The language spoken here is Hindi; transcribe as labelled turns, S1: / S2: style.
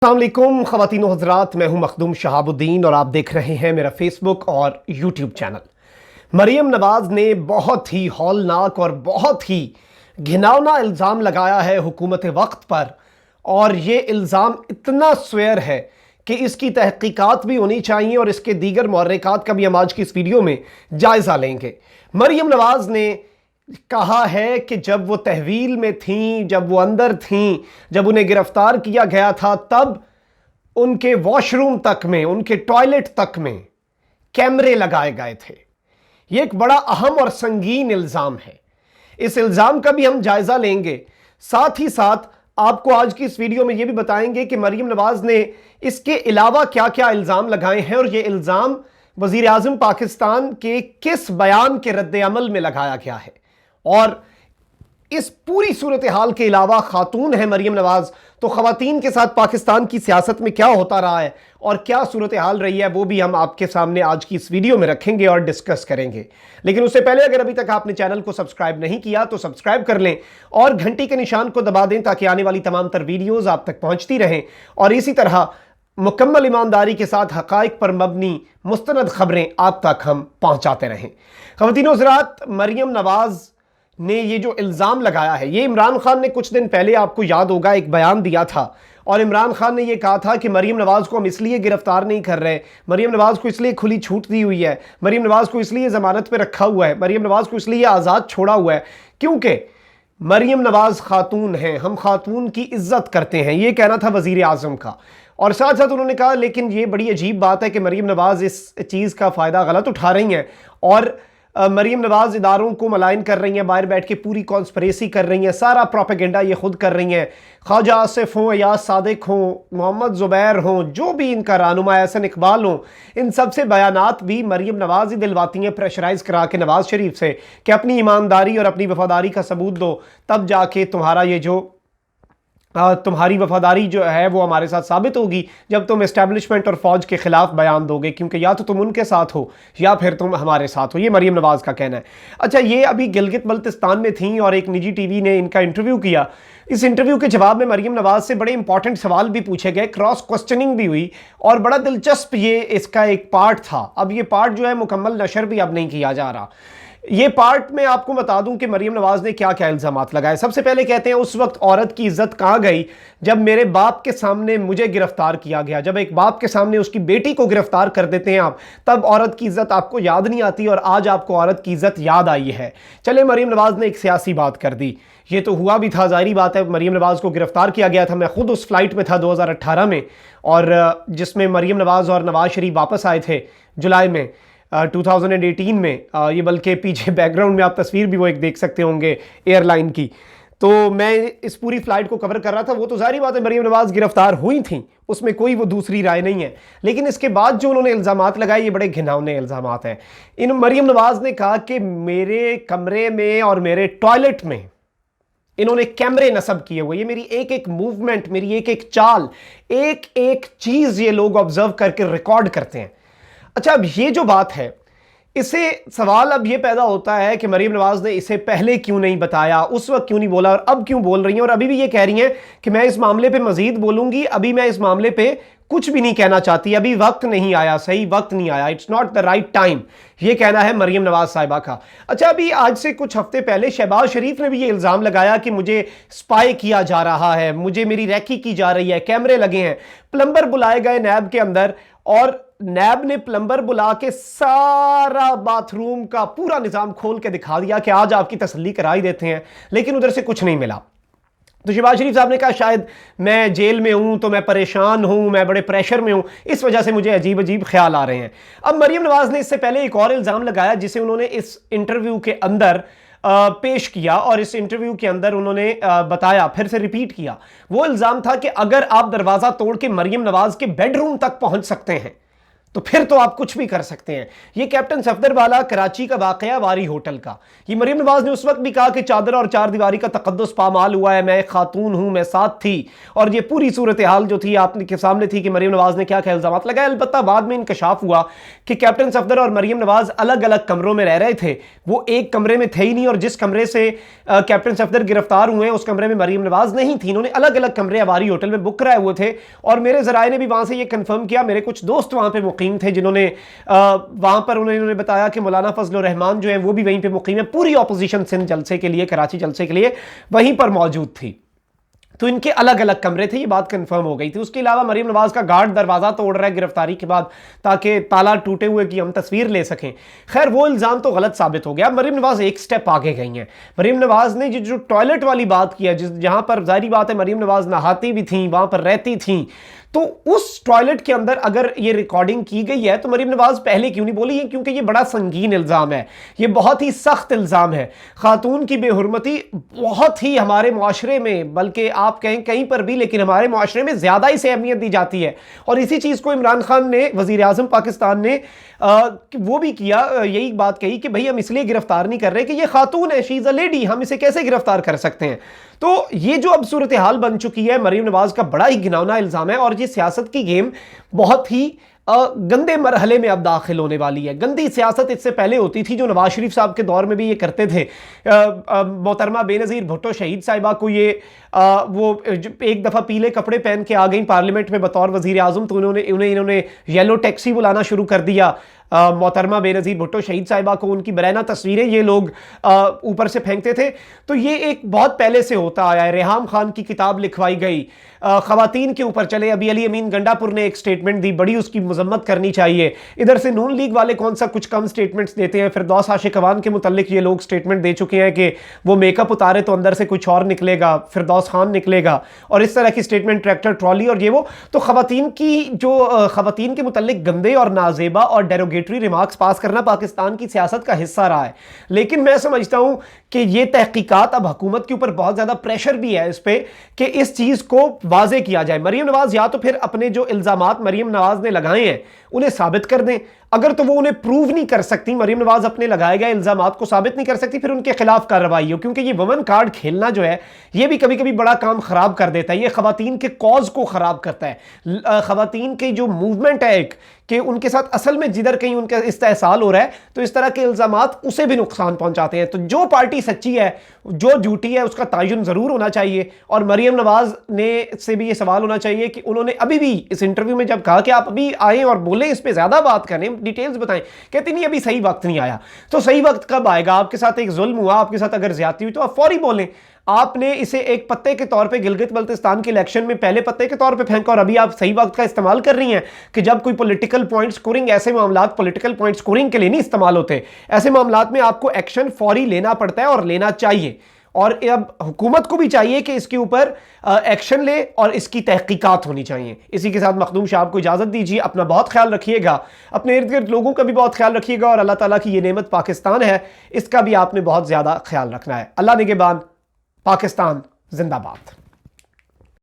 S1: अस्सलामुअलैकुम ख़वातीन व हज़रात, मैं हूं मखदूम शहाबुद्दीन और आप देख रहे हैं मेरा फेसबुक और यूट्यूब चैनल। मरियम नवाज़ ने बहुत ही हौलनाक और बहुत ही घिनौना इल्ज़ाम लगाया है हुकूमत वक्त पर, और ये इल्ज़ाम इतना स्वेयर है कि इसकी तहकीकात भी होनी चाहिए और इसके दीगर मुहर्रिकात का भी हम आज की इस वीडियो में जायज़ा लेंगे। मरियम नवाज़ ने कहा है कि जब वो तहवील में थीं, जब वो अंदर थीं, जब उन्हें गिरफ्तार किया गया था, तब उनके वॉशरूम तक में, उनके टॉयलेट तक में कैमरे लगाए गए थे। ये एक बड़ा अहम और संगीन इल्ज़ाम है। इस इल्ज़ाम का भी हम जायज़ा लेंगे। साथ ही साथ आपको आज की इस वीडियो में यह भी बताएंगे कि मरियम नवाज़ ने इसके अलावा क्या क्या इल्ज़ाम लगाए हैं और ये इल्ज़ाम वज़ीर आज़म पाकिस्तान के किस बयान के रद्द अमल में लगाया गया है। और इस पूरी सूरत हाल के अलावा खातून है मरियम नवाज़, तो ख़वातीन के साथ पाकिस्तान की सियासत में क्या होता रहा है और क्या सूरत हाल रही है, वो भी हम आपके सामने आज की इस वीडियो में रखेंगे और डिस्कस करेंगे। लेकिन उससे पहले अगर अभी तक आपने चैनल को सब्सक्राइब नहीं किया तो सब्सक्राइब कर लें और घंटी के निशान को दबा दें ताकि आने वाली तमाम तर वीडियोज़ आप तक पहुँचती रहें और इसी तरह मुकम्मल ईमानदारी के साथ हक़ाइक़ पर मबनी मुस्तनद ख़बरें आप तक हम पहुँचाते रहें। ख़वातीन व हज़रात, मरियम नवाज़ ने ये जो इल्ज़ाम लगाया है, ये इमरान खान ने कुछ दिन पहले, आपको याद होगा, एक बयान दिया था और इमरान खान ने ये कहा था कि मरियम नवाज़ को हम इसलिए गिरफ्तार नहीं कर रहे, मरियम नवाज़ को इसलिए खुली छूट दी हुई है, मरियम नवाज़ को इसलिए ज़मानत पे रखा हुआ है, मरियम नवाज़ को इसलिए आज़ाद छोड़ा हुआ है क्योंकि मरियम नवाज़ खातून हैं, हम खातून की इज्जत करते हैं। ये कहना था वज़ीर आज़म का। और साथ साथ उन्होंने कहा लेकिन ये बड़ी अजीब बात है कि मरियम नवाज़ इस चीज़ का फ़ायदा गलत उठा रही हैं और मरियम नवाज़ इदारों को मलाइन कर रही हैं, बाहर बैठ के पूरी कॉन्स्पिरेसी कर रही हैं, सारा प्रोपेगेंडा ये खुद कर रही हैं। ख्वाजा आसिफ हों, अयाज सादिक हों, मोहम्मद ज़ुबैर हों, जो भी इनका रहनुमा एहसन इकबाल हों, इन सब से बयानात भी मरियम नवाज़ ही दिलवाती हैं प्रेशराइज़ करा के नवाज़ शरीफ से कि अपनी ईमानदारी और अपनी वफादारी का सबूत दो, तब जाके तुम्हारा ये जो तुम्हारी वफादारी जो है वो हमारे साथ साबित होगी जब तुम एस्टैब्लिशमेंट और फौज के खिलाफ बयान दोगे, क्योंकि या तो तुम उनके साथ हो या फिर तुम हमारे साथ हो। ये मरियम नवाज़ का कहना है। अच्छा, ये अभी गिलगित बल्तिस्तान में थी और एक निजी टीवी ने इनका इंटरव्यू किया। इस इंटरव्यू के जवाब में मरियम नवाज़ से बड़े इंपॉर्टेंट सवाल भी पूछे गए, क्रॉस क्वेश्चनिंग भी हुई और बड़ा दिलचस्प ये इसका एक पार्ट था। अब ये पार्ट जो है मुकम्मल नशर भी अब नहीं किया जा रहा। ये पार्ट में आपको बता दूं कि मरियम नवाज़ ने क्या क्या इल्ज़ामात लगाए। सबसे पहले कहते हैं उस वक्त औरत की इज्जत कहाँ गई जब मेरे बाप के सामने मुझे गिरफ्तार किया गया। जब एक बाप के सामने उसकी बेटी को गिरफ्तार कर देते हैं आप, तब औरत की इज्जत आपको याद नहीं आती और आज आपको औरत की इज्जत याद आई है। चले, मरियम नवाज़ ने एक सियासी बात कर दी। ये तो हुआ भी था, जाहिर बात है, मरियम नवाज़ को गिरफ्तार किया गया था। मैं खुद उस फ्लाइट में था 2018 में, और जिसमें मरियम नवाज़ और नवाज़ शरीफ वापस आए थे जुलाई में 2018 में। ये बल्कि पीछे बैकग्राउंड में आप तस्वीर भी वो एक देख सकते होंगे एयरलाइन की। तो मैं इस पूरी फ्लाइट को कवर कर रहा था। वो तो जाहिर बात है मरियम नवाज़ गिरफ्तार हुई थी, उसमें कोई वो दूसरी राय नहीं है। लेकिन इसके बाद जो उन्होंने इल्ज़ामात लगाए ये बड़े घिनौने इल्ज़ामात हैं। इन मरियम नवाज़ ने कहा कि मेरे कमरे में और मेरे टॉयलेट में इन्होंने कैमरे नस्ब किए हुए, ये मेरी एक एक मूवमेंट, मेरी एक एक चाल, एक एक चीज़ ये लोग ऑब्जर्व करके रिकॉर्ड करते हैं। अच्छा, अब ये जो बात है, इसे सवाल अब ये पैदा होता है कि मरियम नवाज़ ने इसे पहले क्यों नहीं बताया, उस वक्त क्यों नहीं बोला और अब क्यों बोल रही हैं, और अभी भी ये कह रही हैं कि मैं इस मामले पे मजीद बोलूंगी, अभी मैं इस मामले पे कुछ भी नहीं कहना चाहती, अभी वक्त नहीं आया, सही वक्त नहीं आया, it's not the right time. ये कहना है मरियम नवाज़ साहिबा का। अच्छा, अभी आज से कुछ हफ्ते पहले शहबाज शरीफ ने भी ये इल्ज़ाम लगाया कि मुझे स्पाई किया जा रहा है, मुझे मेरी रैकी की जा रही है, कैमरे लगे हैं। प्लम्बर बुलाए गए नैब के अंदर और नैब ने प्लम्बर बुला के सारा बाथरूम का पूरा निजाम खोल के दिखा दिया कि आज आपकी तसल्ली करा ही देते हैं, लेकिन उधर से कुछ नहीं मिला। तो शहबाज शरीफ साहब ने कहा शायद मैं जेल में हूं तो मैं परेशान हूं, मैं बड़े प्रेशर में हूं, इस वजह से मुझे अजीब अजीब ख्याल आ रहे हैं। अब मरियम नवाज़ ने इससे पहले एक और इल्ज़ाम लगाया जिसे उन्होंने इस इंटरव्यू के अंदर पेश किया और इस इंटरव्यू के अंदर उन्होंने बताया, फिर से रिपीट किया। वो इल्ज़ाम था कि अगर आप दरवाज़ा तोड़ के मरियम नवाज़ के बेडरूम तक पहुंच सकते हैं तो फिर तो आप कुछ भी कर सकते हैं। ये कैप्टन सफदर वाला कराची का वाकया वारी होटल का, ये मरीम नवाज ने उस वक्त भी कहा कि चादर और चार दीवारी का तकद्दुस पामाल हुआ है, मैं एक खातून हूं, मैं साथ थी, और ये पूरी सूरत हाल जो थी आपने के सामने थी कि मरीम नवाज ने क्या क्या इल्जाम लगाए। अलबत्ता बाद में इंकशाफ हुआ कि कैप्टन सफदर और मरीम नवाज अलग अलग कमरों में रह रहे थे, वो एक कमरे में थे ही नहीं, और जिस कमरे से कैप्टन सफदर गिरफ्तार हुए उस कमरे में मरीम नवाज नहीं थी। इन्होंने अलग अलग कमरे वारी होटल में बुक कराए हुए थे, और मेरे जराए ने भी वहां से ये कंफर्म किया, मेरे कुछ दोस्त वहां पे मुकीम थे जिन्होंने वहां पर उन्होंने बताया कि मौलाना फजल रहमान जो है वो भी वहीं पे मुकीम है, पूरी ऑपोजिशन सिंध जलसे के लिए, कराची जलसे के लिए वहीं पर मौजूद थी। तो इनके अलग अलग कमरे थे, ये बात कंफर्म हो गई थी। उसके अलावा मरीम नवाज का गार्ड दरवाजा तोड़ रहा है गिरफ्तारी के बाद ताकि ताला टूटे हुए की हम तस्वीर ले सकें। खैर वो इल्जाम तो गलत साबित हो गया। मरीम नवाज एक स्टेप आगे गई हैं। मरीम नवाज ने जो टॉयलेट वाली बात किया, जहां पर जाहिर बात है मरीम नवाज नहाती भी थी, वहां पर रहती थी, तो उस टॉयलेट के अंदर अगर ये रिकॉर्डिंग की गई है तो मरीम नवाज पहले क्यों नहीं बोली है? क्योंकि ये बड़ा संगीन इल्जाम है, ये बहुत ही सख्त इल्जाम है। खातून की बेहुरमती बहुत ही हमारे मुआशरे में, बल्कि आप कहें कहीं पर भी, लेकिन हमारे मुआशरे में ज्यादा इसे अहमियत दी जाती है। और इसी चीज को इमरान खान ने, वजीर आजम पाकिस्तान ने वो भी किया, यही बात कही कि भाई हम इसलिए गिरफ्तार नहीं कर रहे कि ये खातून है, शी इज अ लेडी, हम इसे कैसे गिरफ्तार कर सकते हैं। तो ये जो अब सूरत हाल बन चुकी है, मरीम नवाज का बड़ा ही घिनौना इल्जाम है, और ये सियासत की गेम बहुत ही गंदे मरहले में अब दाखिल होने वाली है। गंदी सियासत इससे पहले होती थी, जो नवाज शरीफ साहब के दौर में भी ये करते थे। मोहतरमा बेनज़ीर भुट्टो शहीद साहिबा को ये वो एक दफ़ा पीले कपड़े पहन के आ गई पार्लियामेंट में बतौर वज़ीर आज़म, तो इन्होंने येलो टैक्सी बुलाना शुरू कर दिया। मोहतरमा बेनज़ीर भुट्टो शहीद साहिबा को उनकी बरैना तस्वीरें ये लोग ऊपर से फेंकते थे। तो ये एक बहुत पहले से होता आया है। रेहाम खान की किताब लिखवाई गई, ख़वातीन के ऊपर चले। अभी अली अमीन गंडापुर ने एक स्टेटमेंट दी, बड़ी उसकी मजम्मत करनी चाहिए। इधर से नून लीग वाले कौन सा कुछ कम स्टेटमेंट्स देते हैं। फिरदौस आशिक अवान के मुतल्लिक ये लोग स्टेटमेंट दे चुके हैं कि वो मेकअप उतारे तो अंदर से कुछ और निकलेगा, फिरदौस खान निकलेगा, और इस तरह की स्टेटमेंट, ट्रैक्टर ट्रॉली और ये वो। तो ख़वातीन की जो ख़वातीन के मुतल्लिक गंदे और नाजेबा और डेरोगेटरी रिमार्क्स पास करना पाकिस्तान की सियासत का हिस्सा रहा है। लेकिन मैं समझता हूं कि ये तहकीकात, अब हुकूमत के ऊपर बहुत ज्यादा प्रेशर भी है इस पे कि इस चीज को वाजे किया जाए। मरीम नवाज या तो फिर अपने जो इल्जामात मरीम नवाज ने लगाए हैं उन्हें साबित कर दें, अगर तो वो उन्हें प्रूव नहीं कर सकती, मरीम नवाज अपने लगाए गए इल्जामात को साबित नहीं कर सकती, फिर उनके खिलाफ कार्रवाई हो। क्योंकि ये वुमन कार्ड खेलना जो है ये भी कभी कभी बड़ा काम खराब कर देता है, ये खवातीन के कॉज को खराब करता है। खवातीन की जो मूवमेंट है एक, कि उनके साथ असल में जिधर कहीं उनका इस्तेहसाल हो रहा है, तो इस तरह के इल्जामात उसे भी नुकसान पहुंचाते हैं। तो जो पार्टी सच्ची है, जो झूठी है, उसका तयन जरूर होना चाहिए। और मरीम नवाज ने से भी ये सवाल होना चाहिए कि उन्होंने अभी भी इस इंटरव्यू में जब कहा कि आप अभी आए और बोले, इस पे ज्यादा बात करें, डिटेल्स बताएं, कहती नहीं अभी सही वक्त नहीं आया। तो सही वक्त कब आएगा? आपके साथ एक जुल्म हुआ, आपके साथ अगर ज्यादती हुई तो आप फौरी बोलें। आपने इसे एक पत्ते के तौर पे गिलगित बल्तिस्तान के इलेक्शन में पहले पत्ते के तौर पे फेंका, और अभी आप सही वक्त का इस्तेमाल कर रही हैं कि जब कोई पॉलिटिकल पॉइंट स्कोरिंग, ऐसे मामलात पॉलिटिकल पॉइंट स्कोरिंग के लिए नहीं इस्तेमाल होते, ऐसे मामलात में आपको एक्शन फौरी लेना पड़ता है और लेना चाहिए। और अब हुकूमत को भी चाहिए कि इसके ऊपर एक्शन ले और इसकी तहकीकात होनी चाहिए। इसी के साथ मखदूम साहब को इजाजत दीजिए। अपना बहुत ख्याल रखिएगा, अपने इर्द गिर्द लोगों का भी बहुत ख्याल रखिएगा, और अल्लाह ताला की ये नेमत पाकिस्तान है, इसका भी आपने बहुत ज्यादा ख्याल रखना है। अल्लाह निगहबान। पाकिस्तान जिंदाबाद।